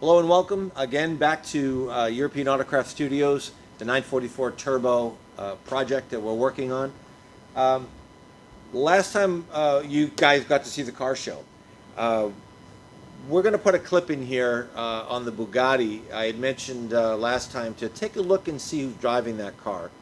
Hello and welcome again back to European Autocraft Studios, the 944 Turbo project that we're working on. Last time you guys got to see the car show. We're going to put a clip in here on the Bugatti. I had mentioned last time to take a look and see who's driving that car.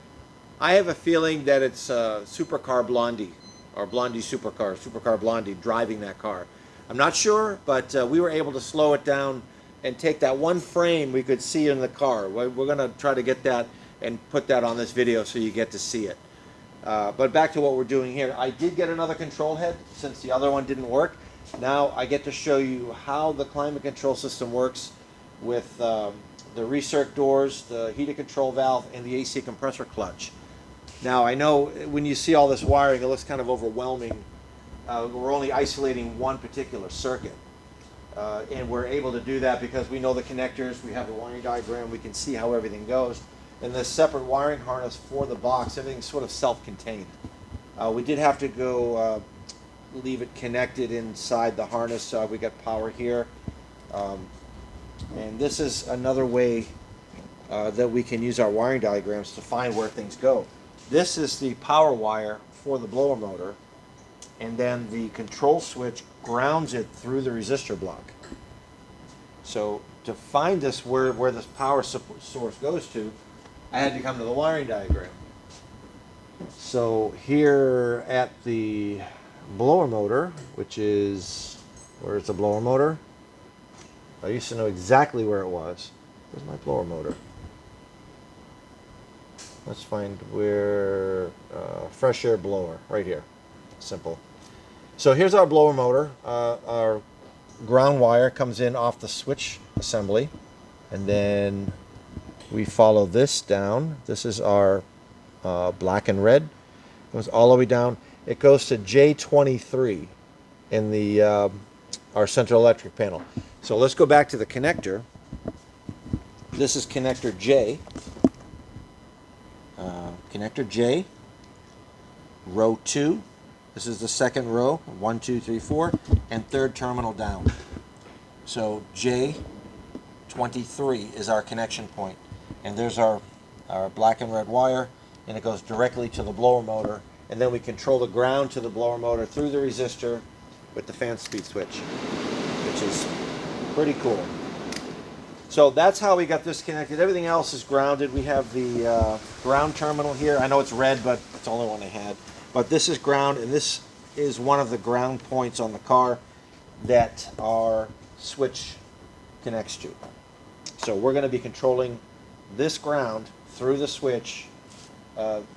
I have a feeling that it's Supercar Blondie, or Blondie Supercar Blondie driving that car. I'm not sure, but we were able to slow it down and take that one frame we could see in the car. We're going to try to get that and put that on this video so you get to see it. But back to what we're doing here. I did get another control head since the other one didn't work. Now I get to show you how the climate control system works with the recirc doors, the heater control valve, and the AC compressor clutch. Now I know when you see all this wiring, it looks kind of overwhelming. We're only isolating one particular circuit. And we're able to do that because we know the connectors, we have the wiring diagram, we can see how everything goes. And this separate wiring harness for the box, everything's sort of self-contained. We did have to go leave it connected inside the harness. We got power here. And this is another way that we can use our wiring diagrams to find where things go. This is the power wire for the blower motor, and then the control switch grounds it through the resistor block. So to find this where this power source goes to, I had to come to the wiring diagram. So here at the blower motor, which is, where's the blower motor? I used to know exactly where it was. Where's my blower motor? Let's find where, fresh air blower, right here. Simple. So here's our blower motor. Our ground wire comes in off the switch assembly, and then we follow this down. This is our black and red. It goes all the way down. It goes to J23 in the our central electric panel. So let's go back to the connector. This is connector J. Connector J, row 2. This is the second row, 1, 2, 3, 4, and third terminal down. So J23 is our connection point. And there's our black and red wire, and it goes directly to the blower motor. And then we control the ground to the blower motor through the resistor with the fan speed switch, which is pretty cool. So that's how we got this connected. Everything else is grounded. We have the ground terminal here. I know it's red, but it's the only one I had. But this is ground, and this is one of the ground points on the car that our switch connects to. So we're going to be controlling this ground through the switch,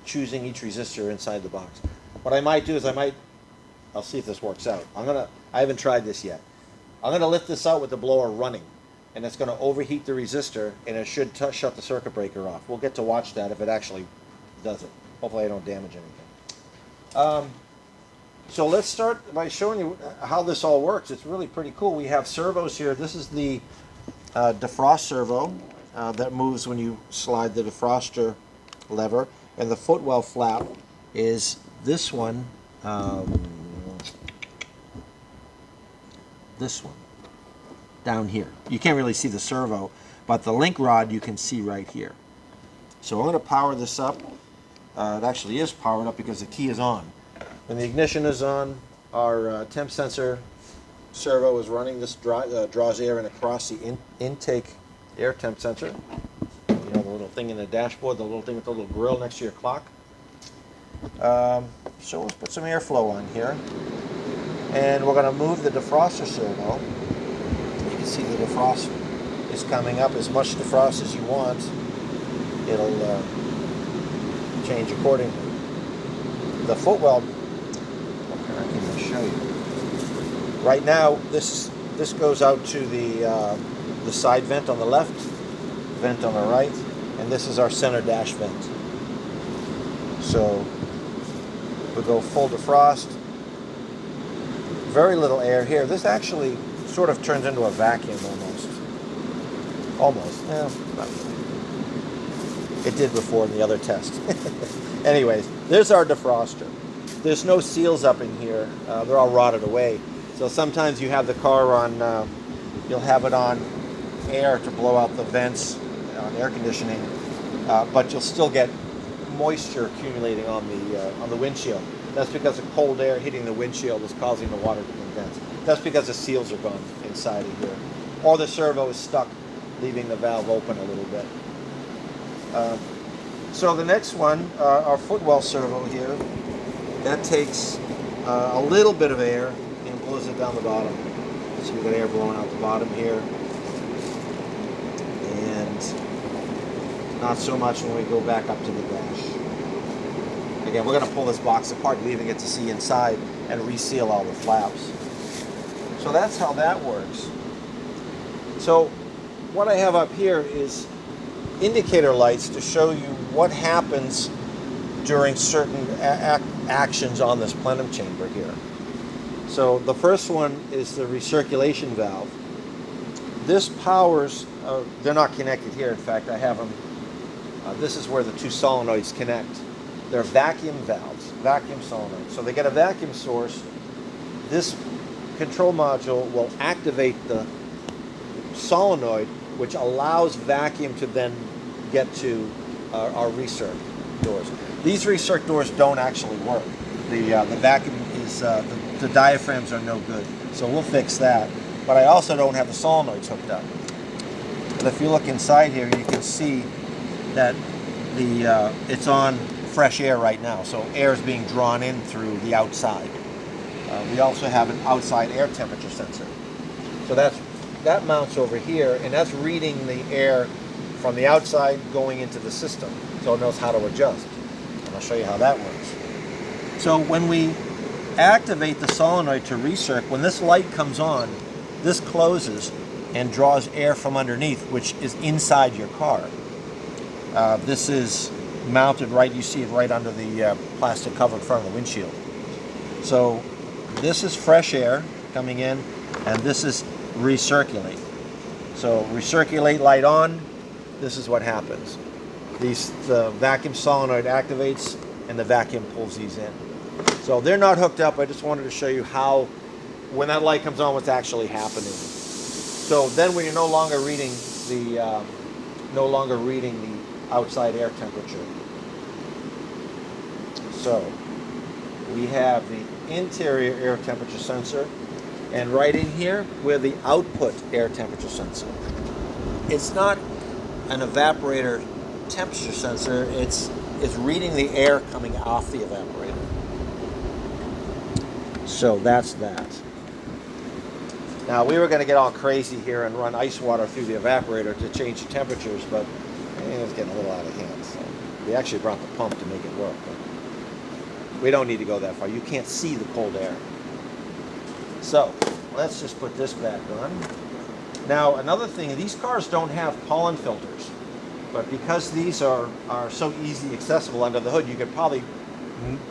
choosing each resistor inside the box. What I might do is I'll see if this works out. I haven't tried this yet. I'm going to lift this out with the blower running, and it's going to overheat the resistor, and it should shut the circuit breaker off. We'll get to watch that if it actually does it. Hopefully I don't damage anything. So let's start by showing you how this all works. It's really pretty cool. We have servos here. This is the defrost servo that moves when you slide the defroster lever, and the footwell flap is this one, down here. You can't really see the servo, but the link rod you can see right here. So I'm going to power this up. It actually is powered up because the key is on. When the ignition is on, our temp sensor servo is running. This draws air in across the intake air temp sensor. You know, the little thing in the dashboard, the little thing with the little grill next to your clock. So let's put some airflow on here. And we're going to move the defroster servo. You can see the defrost is coming up. As much defrost as you want, it'll change accordingly. The footwell, I can even show you. Right now, this goes out to the side vent on the left, vent on the right, and this is our center dash vent. So we'll go full defrost. Very little air here. This actually sort of turns into a vacuum almost. Almost. Yeah, not really. It did before in the other test. Anyways, there's our defroster. There's no seals up in here. They're all rotted away. So sometimes you have the car on, you'll have it on air to blow out the vents on air conditioning, but you'll still get moisture accumulating on the windshield. That's because the cold air hitting the windshield is causing the water to condense. That's because the seals are gone inside of here. Or the servo is stuck, leaving the valve open a little bit. So the next one, our footwell servo here, that takes a little bit of air and blows it down the bottom. So you've got air blowing out the bottom here. And not so much when we go back up to the dash. Again, we're going to pull this box apart, leaving it to see inside and reseal all the flaps. So that's how that works. So what I have up here is indicator lights to show you what happens during certain actions on this plenum chamber here. So the first one is the recirculation valve. This powers, they're not connected here. In fact, I have them, this is where the two solenoids connect. They're vacuum valves, vacuum solenoids. So they get a vacuum source. This control module will activate the solenoid, which allows vacuum to then get to our recirc doors. These recirc doors don't actually work. The vacuum is, the diaphragms are no good. So we'll fix that. But I also don't have the solenoids hooked up. But if you look inside here, you can see that it's on fresh air right now. So air is being drawn in through the outside. We also have an outside air temperature sensor. So that mounts over here, and that's reading the air from the outside going into the system. So it knows how to adjust. And I'll show you how that works. So when we activate the solenoid to recirc, when this light comes on, this closes and draws air from underneath, which is inside your car. This is mounted right, you see it right under the plastic cover in front of the windshield. So this is fresh air coming in, and this is recirculate. So recirculate light on, this is what happens. The vacuum solenoid activates and the vacuum pulls these in. So they're not hooked up. I just wanted to show you how, when that light comes on, what's actually happening. So then when you're no longer reading the outside air temperature. So we have the interior air temperature sensor, and right in here we're the output air temperature sensor. It's not an evaporator temperature sensor, it's reading the air coming off the evaporator. So that's that. Now we were going to get all crazy here and run ice water through the evaporator to change the temperatures, but it was getting a little out of hand. So we actually brought the pump to make it work. But we don't need to go that far. You can't see the cold air. So let's just put this back on. Now another thing, these cars don't have pollen filters, but because these are so easy accessible under the hood, you could probably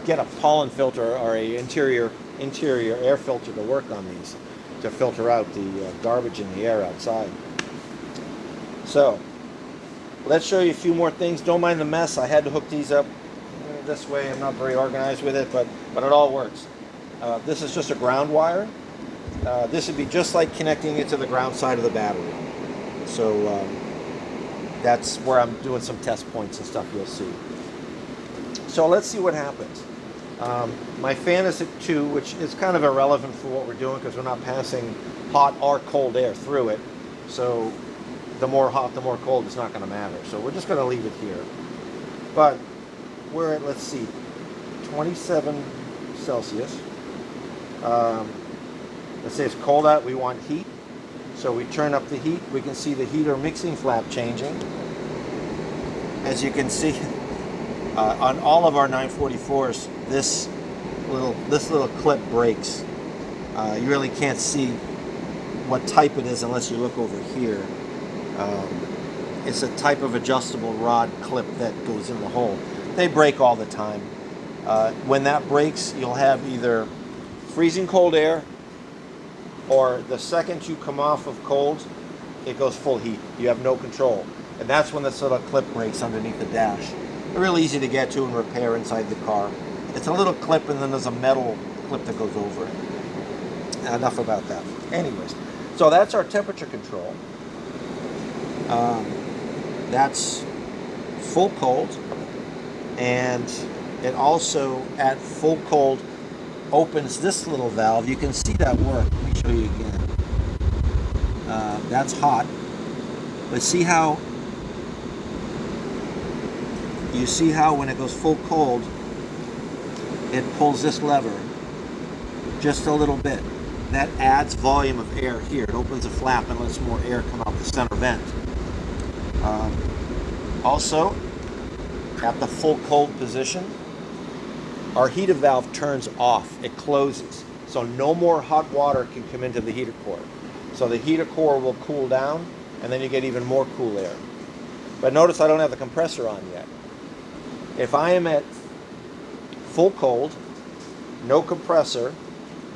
get a pollen filter or a interior air filter to work on these, to filter out the garbage in the air outside. So let's show you a few more things. Don't mind the mess. I had to hook these up this way. I'm not very organized with it, but it all works. This is just a ground wire. This would be just like connecting it to the ground side of the battery. So that's where I'm doing some test points and stuff you'll see. So let's see what happens. My fan is at 2, which is kind of irrelevant for what we're doing because we're not passing hot or cold air through it. So the more hot, the more cold, it's not going to matter. So we're just going to leave it here. But we're at, let's see, 27 Celsius. Let's say it's cold out, we want heat. So we turn up the heat. We can see the heater mixing flap changing. As you can see, on all of our 944s, this little clip breaks. You really can't see what type it is unless you look over here. It's a type of adjustable rod clip that goes in the hole. They break all the time. When that breaks, you'll have either freezing cold air, or the second you come off of cold, it goes full heat. You have no control. And that's when this little clip breaks underneath the dash. They're really easy to get to and repair inside the car. It's a little clip, and then there's a metal clip that goes over it. Enough about that. Anyways, so that's our temperature control. That's full cold, and it also at full cold opens this little valve. You can see that work. Let me show you again. That's hot, but see how when it goes full cold, it pulls this lever just a little bit. That adds volume of air here. It opens a flap and lets more air come out the center vent. Also, at the full cold position, our heater valve turns off. It closes. So no more hot water can come into the heater core. So the heater core will cool down, and then you get even more cool air. But notice I don't have the compressor on yet. If I am at full cold, no compressor,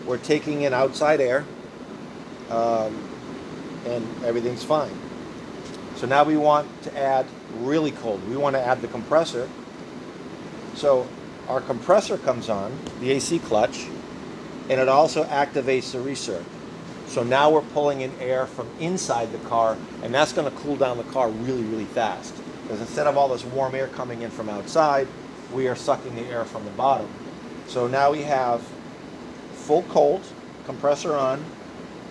we're taking in outside air, and everything's fine. So now we want to add really cold. We want to add the compressor. So our compressor comes on, the AC clutch, and it also activates the recirc. So now we're pulling in air from inside the car, and that's going to cool down the car really, really fast. Because instead of all this warm air coming in from outside, we are sucking the air from the bottom. So now we have full cold, compressor on.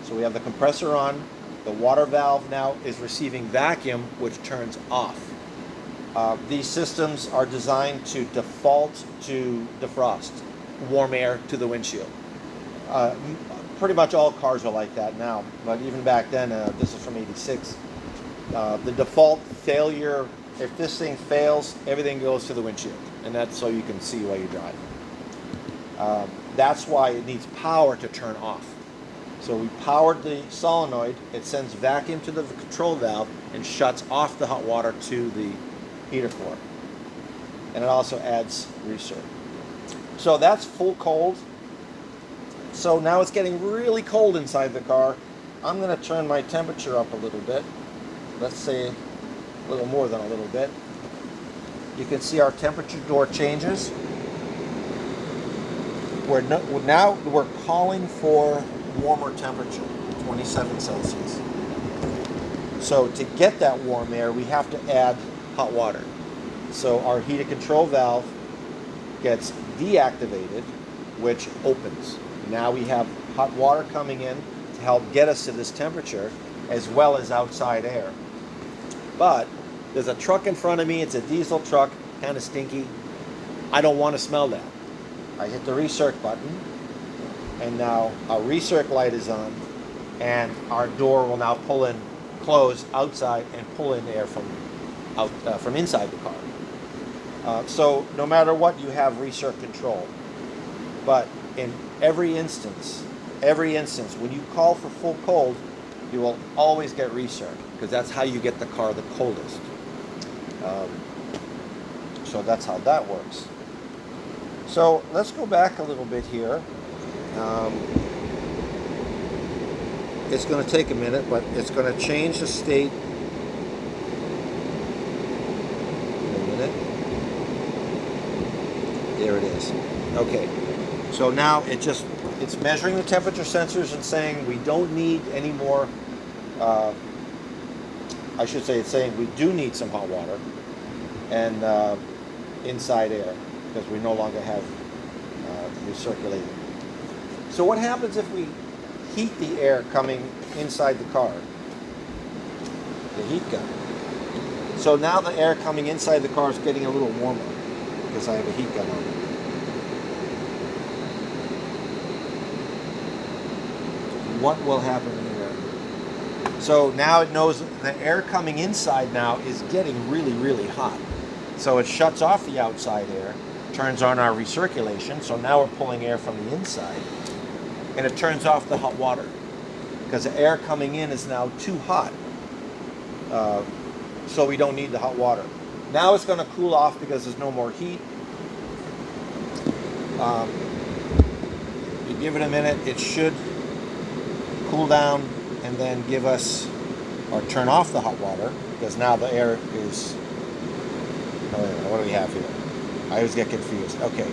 So we have the compressor on. The water valve now is receiving vacuum, which turns off. These systems are designed to default to defrost, warm air to the windshield. Pretty much all cars are like that now, but even back then, this is from '86, the default failure, if this thing fails, everything goes to the windshield, and that's so you can see while you drive. That's why it needs power to turn off. So we powered the solenoid, it sends vacuum to the control valve and shuts off the hot water to the heater core. And it also adds recirc. So that's full cold. So now it's getting really cold inside the car. I'm going to turn my temperature up a little bit. Let's say a little more than a little bit. You can see our temperature door changes. Now we're calling for warmer temperature, 27 Celsius. So to get that warm air, we have to add hot water. So our heater control valve gets deactivated, which opens. Now we have hot water coming in to help get us to this temperature, as well as outside air. But there's a truck in front of me. It's a diesel truck, kind of stinky. I don't want to smell that. I hit the recirc button, and now our recirc light is on, and our door will now close outside and pull in air from inside the car. So no matter what, you have recirc control. But in every instance, when you call for full cold, you will always get recirc, because that's how you get the car the coldest. So that's how that works. So let's go back a little bit here. It's going to take a minute, but it's going to change the state. In a minute. There it is. Okay. So now it's measuring the temperature sensors and saying we don't need any more, I should say it's saying we do need some hot water and inside air, because we no longer have recirculating. So what happens if we heat the air coming inside the car? The heat gun. So now the air coming inside the car is getting a little warmer because I have a heat gun on it. What will happen here? So now it knows the air coming inside now is getting really, really hot. So it shuts off the outside air, turns on our recirculation, so now we're pulling air from the inside, and it turns off the hot water because the air coming in is now too hot, so we don't need the hot water. Now it's going to cool off because there's no more heat. You give it a minute, it should cool down and then give us, or turn off the hot water, because now the air is, what do we have here? I always get confused. Okay.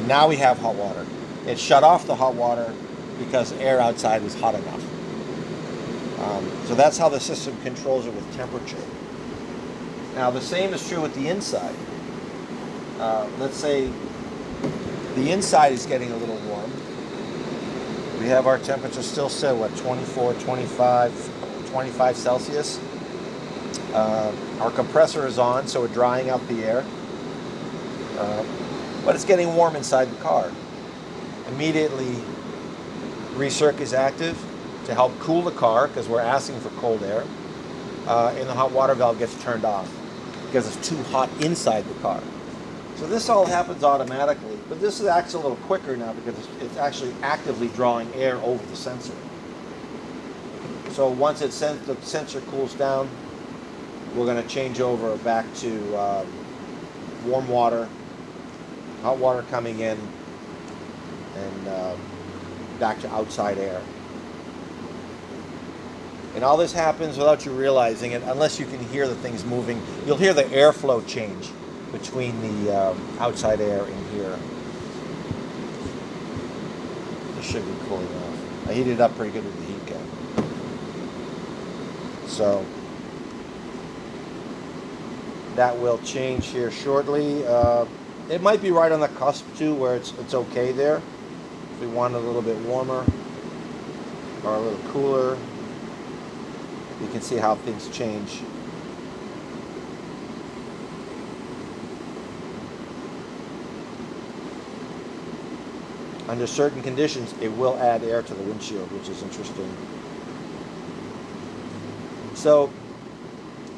Now we have hot water. It shut off the hot water because the air outside was hot enough. So that's how the system controls it with temperature. Now the same is true with the inside. Let's say the inside is getting a little warm. We have our temperature still set, what, 24, 25 Celsius. Our compressor is on, so we're drying out the air. But it's getting warm inside the car. Immediately, recirc is active to help cool the car because we're asking for cold air. And the hot water valve gets turned off because it's too hot inside the car. So this all happens automatically, but this acts a little quicker now because it's actually actively drawing air over the sensor. So once the sensor cools down, we're going to change over back to warm water, hot water coming in, and back to outside air. And all this happens without you realizing it, unless you can hear the things moving. You'll hear the airflow change between the outside air in here. This should be cooling off. I heated it up pretty good with the heat gun. So that will change here shortly. It might be right on the cusp too, where it's okay there. If we want it a little bit warmer or a little cooler, you can see how things change. Under certain conditions, it will add air to the windshield, which is interesting. So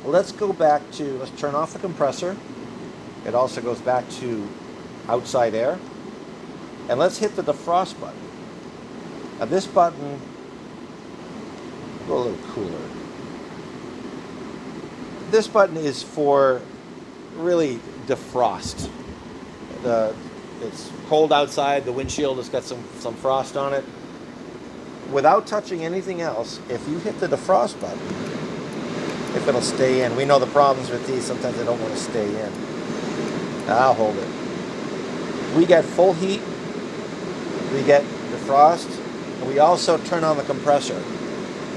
let's go back to, let's turn off the compressor. It also goes back to outside air. And let's hit the defrost button. Now this button, go a little cooler. This button is for really defrost. It's cold outside, the windshield has got some frost on it. Without touching anything else, if you hit the defrost button, if it'll stay in. We know the problems with these, sometimes they don't want to stay in. I'll hold it. We get full heat, we get defrost, and we also turn on the compressor.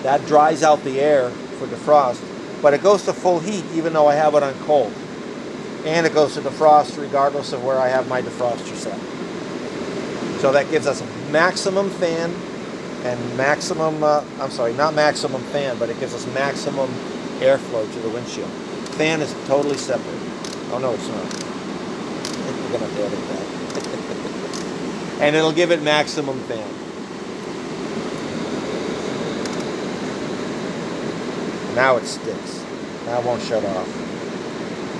That dries out the air for defrost, but it goes to full heat even though I have it on cold. And it goes to defrost regardless of where I have my defroster set. So that gives us maximum fan and maximum, not maximum fan, but it gives us maximum airflow to the windshield. Fan is totally separate. Oh no, it's not. We're going to edit that. And it'll give it maximum fan. Now it sticks. Now it won't shut off.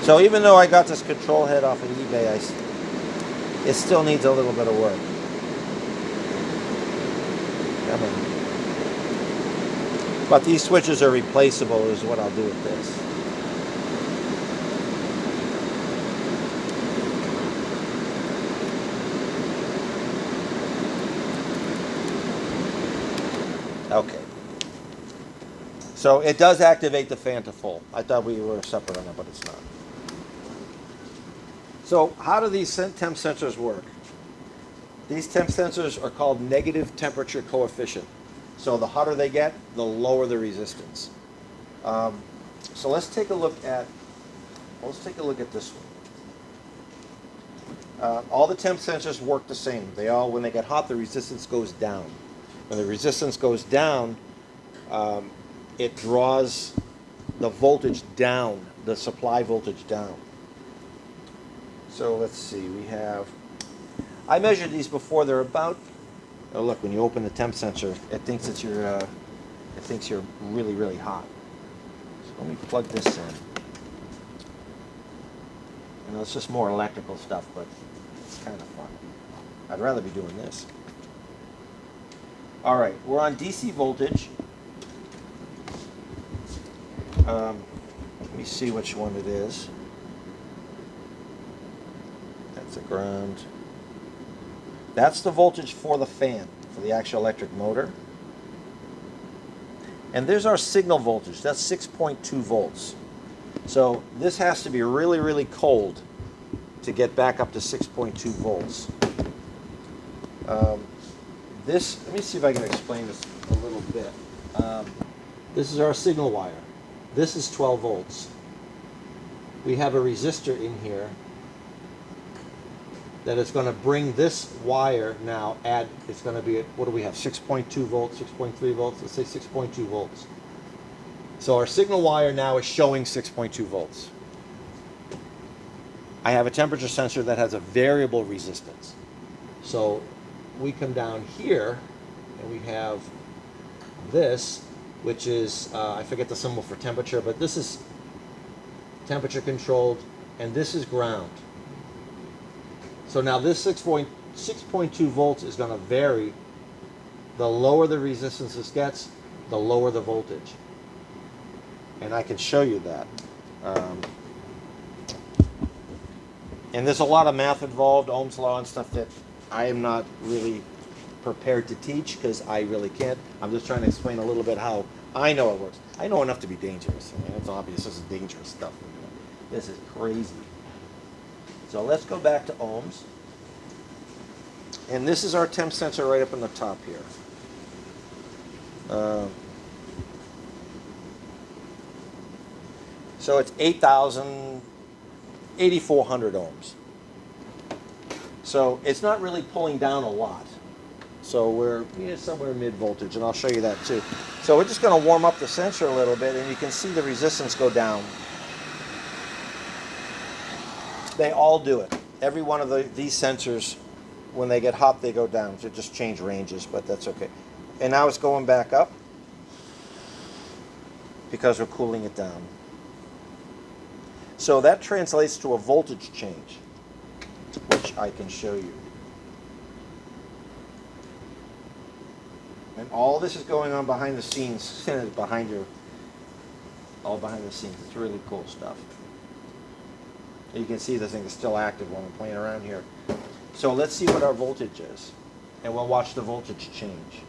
So even though I got this control head off of eBay, it still needs a little bit of work. Come on. But these switches are replaceable is what I'll do with this. Okay. So it does activate the fan to full. I thought we were separate on that, but it's not. So how do these temp sensors work? These temp sensors are called negative temperature coefficient. So the hotter they get, the lower the resistance. So let's take a look at this one. All the temp sensors work the same. When they get hot, the resistance goes down. When the resistance goes down, it draws the voltage down, the supply voltage down. So let's see, I measured these before. They're about, oh look, when you open the temp sensor, it thinks you're really, really hot. So let me plug this in. You know, it's just more electrical stuff, but it's kind of fun. I'd rather be doing this. All right, we're on DC voltage. Let me see which one it is. That's a ground. That's the voltage for the fan, for the actual electric motor. And there's our signal voltage. That's 6.2 volts. So this has to be really, really cold to get back up to 6.2 volts. Let me see if I can explain this a little bit. This is our signal wire. This is 12 volts. We have a resistor in here that is going to bring this wire now it's going to be at, what do we have, 6.2 volts, 6.3 volts, let's say 6.2 volts. So our signal wire now is showing 6.2 volts. I have a temperature sensor that has a variable resistance. So we come down here and we have this, which is, I forget the symbol for temperature, but this is temperature controlled, and this is ground. So now this 6.2 volts is going to vary. The lower the resistance this gets, the lower the voltage. And I can show you that. And there's a lot of math involved, Ohm's law and stuff, that I am not really prepared to teach because I really can't. I'm just trying to explain a little bit how I know it works. I know enough to be dangerous. I mean, it's obvious this is dangerous stuff. This is crazy. So let's go back to ohms. And this is our temp sensor right up on the top here. So it's 8,400 ohms. So it's not really pulling down a lot. So we're somewhere mid voltage, and I'll show you that too. So we're just going to warm up the sensor a little bit, and you can see the resistance go down. They all do it. Every one of these sensors, when they get hot, they go down. So just change ranges, but that's okay. And now it's going back up because we're cooling it down. So that translates to a voltage change, which I can show you. And all this is going on behind the scenes, all behind the scenes. It's really cool stuff. You can see the thing is still active when I'm playing around here. So let's see what our voltage is, and we'll watch the voltage change.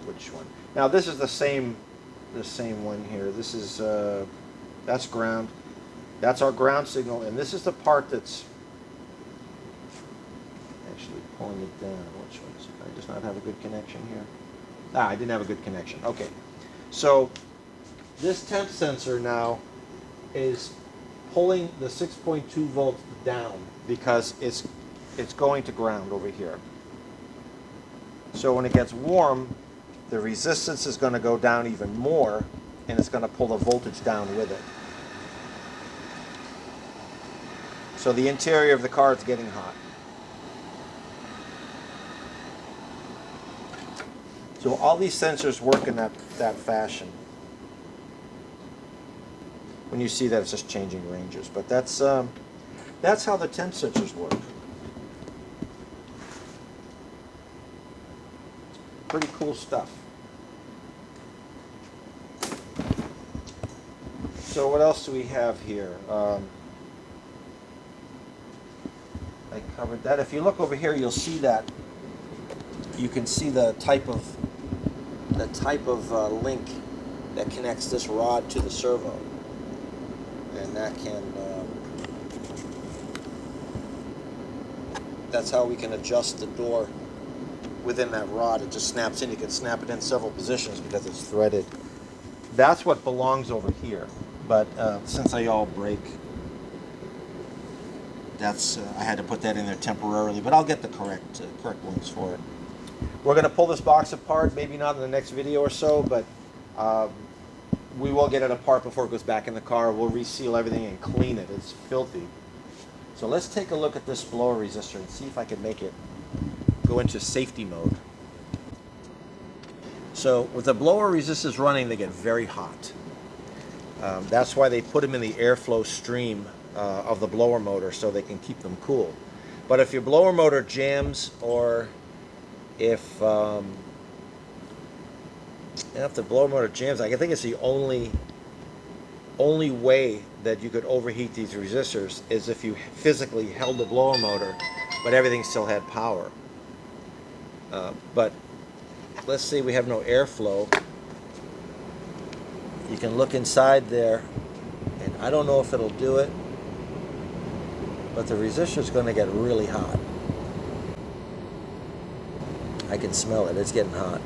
Which one? Now this is the same one here. This is that's ground. That's our ground signal, and this is the part that's actually pulling it down. Which one? I just not have a good connection here. I didn't have a good connection. Okay, so this temp sensor now is pulling the 6.2 volts down because it's going to ground over here. So when it gets warm, the resistance is going to go down even more, and it's going to pull the voltage down with it. So the interior of the car is getting hot. So all these sensors work in that fashion. When you see that, it's just changing ranges. But that's how the temp sensors work. Pretty cool stuff. So what else do we have here? I covered that. If you look over here, you'll see that. You can see the type of link that connects this rod to the servo. And that can, that's how we can adjust the door within that rod. It just snaps in. You can snap it in several positions because it's threaded. That's what belongs over here. But since they all break, that's I had to put that in there temporarily. But I'll get the correct ones for it. We're going to pull this box apart. Maybe not in the next video or so, but we will get it apart before it goes back in the car. We'll reseal everything and clean it. It's filthy. So let's take a look at this blower resistor and see if I can make it go into safety mode. So with the blower resistors running, they get very hot. That's why they put them in the airflow stream of the blower motor so they can keep them cool. But if your blower motor jams, or if the blower motor jams, I think it's the only way that you could overheat these resistors is if you physically held the blower motor, but everything still had power. But let's say we have no airflow. You can look inside there, and I don't know if it'll do it, but the resistor is going to get really hot. I can smell it. It's getting hot.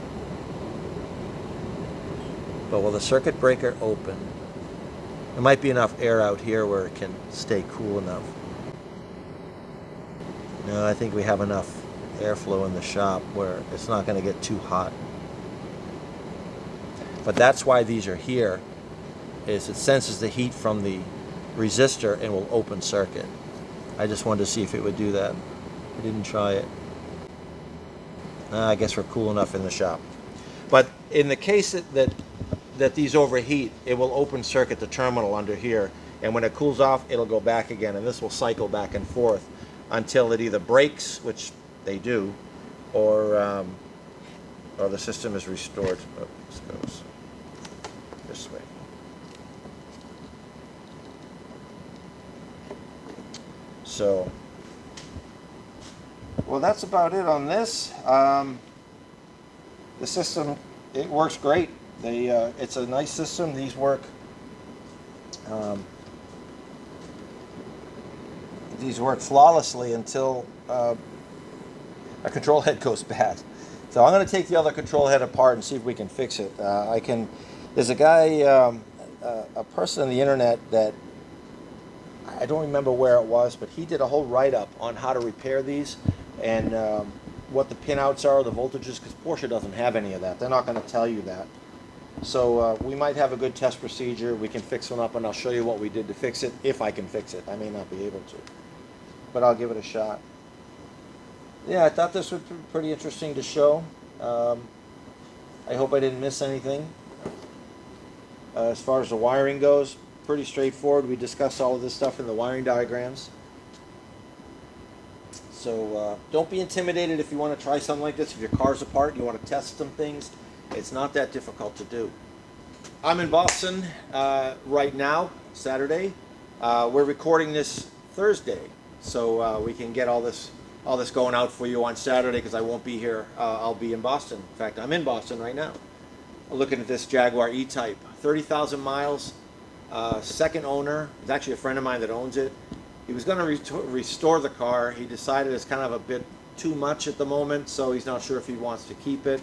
But will the circuit breaker open? There might be enough air out here where it can stay cool enough. No, I think we have enough airflow in the shop where it's not going to get too hot. But that's why these are here, is it senses the heat from the resistor and will open circuit. I just wanted to see if it would do that. I didn't try it. I guess we're cool enough in the shop. But in the case that these overheat, it will open circuit the terminal under here, and when it cools off, it'll go back again, and this will cycle back and forth until it either breaks, which they do, or the system is restored. Oh, this goes this way. So, well, that's about it on this. The system, it works great. It's a nice system. These work. These work flawlessly until a control head goes bad. So I'm going to take the other control head apart and see if we can fix it. There's a guy, a person on the internet that I don't remember where it was, but he did a whole write-up on how to repair these and what the pinouts are, the voltages, because Porsche doesn't have any of that. They're not going to tell you that. So we might have a good test procedure. We can fix one up, and I'll show you what we did to fix it, if I can fix it. I may not be able to, but I'll give it a shot. Yeah, I thought this would be pretty interesting to show. I hope I didn't miss anything. As far as the wiring goes, pretty straightforward. We discussed all of this stuff in the wiring diagrams. So don't be intimidated if you want to try something like this. If your car's apart, you want to test some things, it's not that difficult to do. I'm in Boston right now, Saturday. We're recording this Thursday, so we can get all this going out for you on Saturday, because I won't be here. I'll be in Boston. In fact, I'm in Boston right now. I'm looking at this Jaguar E-Type, 30,000 miles, second owner. It's actually a friend of mine that owns it. He was going to restore the car. He decided it's kind of a bit too much at the moment, so he's not sure if he wants to keep it.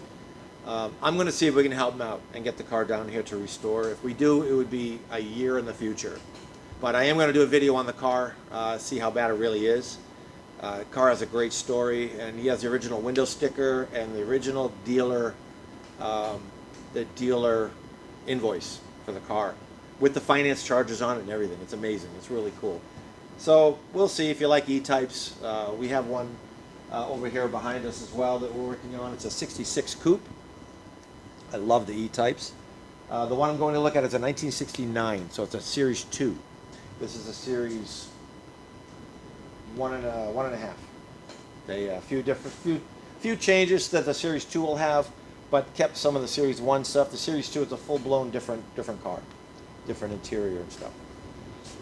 I'm going to see if we can help him out and get the car down here to restore. If we do, it would be a year in the future. But I am going to do a video on the car, see how bad it really is. The car has a great story, and he has the original window sticker and the original dealer invoice for the car with the finance charges on it and everything. It's amazing. It's really cool. So we'll see if you like E-Types. We have one over here behind us as well that we're working on. It's a 66 coupe. I love the E-Types. The one I'm going to look at is a 1969, so it's a Series 2. This is a Series 1.5. A few changes that the Series 2 will have, but kept some of the Series 1 stuff. The Series 2 is a full-blown different car, different interior and stuff.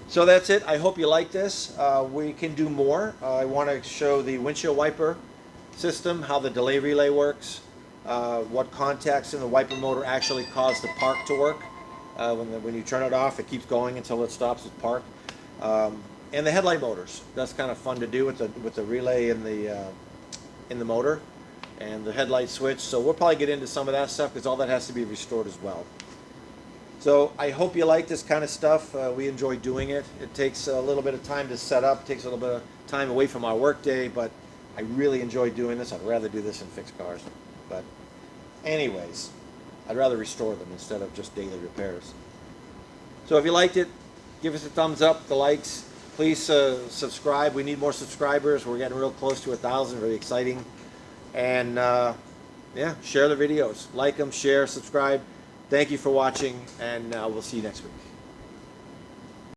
So that's it. I hope you like this. We can do more. I want to show the windshield wiper system, how the delay relay works, what contacts in the wiper motor actually cause the park to work. When you turn it off, it keeps going until it stops at park. And the headlight motors. That's kind of fun to do with the relay in the motor and the headlight switch. So we'll probably get into some of that stuff, because all that has to be restored as well. So I hope you like this kind of stuff. We enjoy doing it. It takes a little bit of time to set up. It takes a little bit of time away from our work day, but I really enjoy doing this. I'd rather do this than fix cars. But anyways, I'd rather restore them instead of just daily repairs. So if you liked it, give us a thumbs up, the likes. Please subscribe. We need more subscribers. We're getting real close to 1,000. Really exciting. And yeah, share the videos. Like them, share, subscribe. Thank you for watching, and we'll see you next week.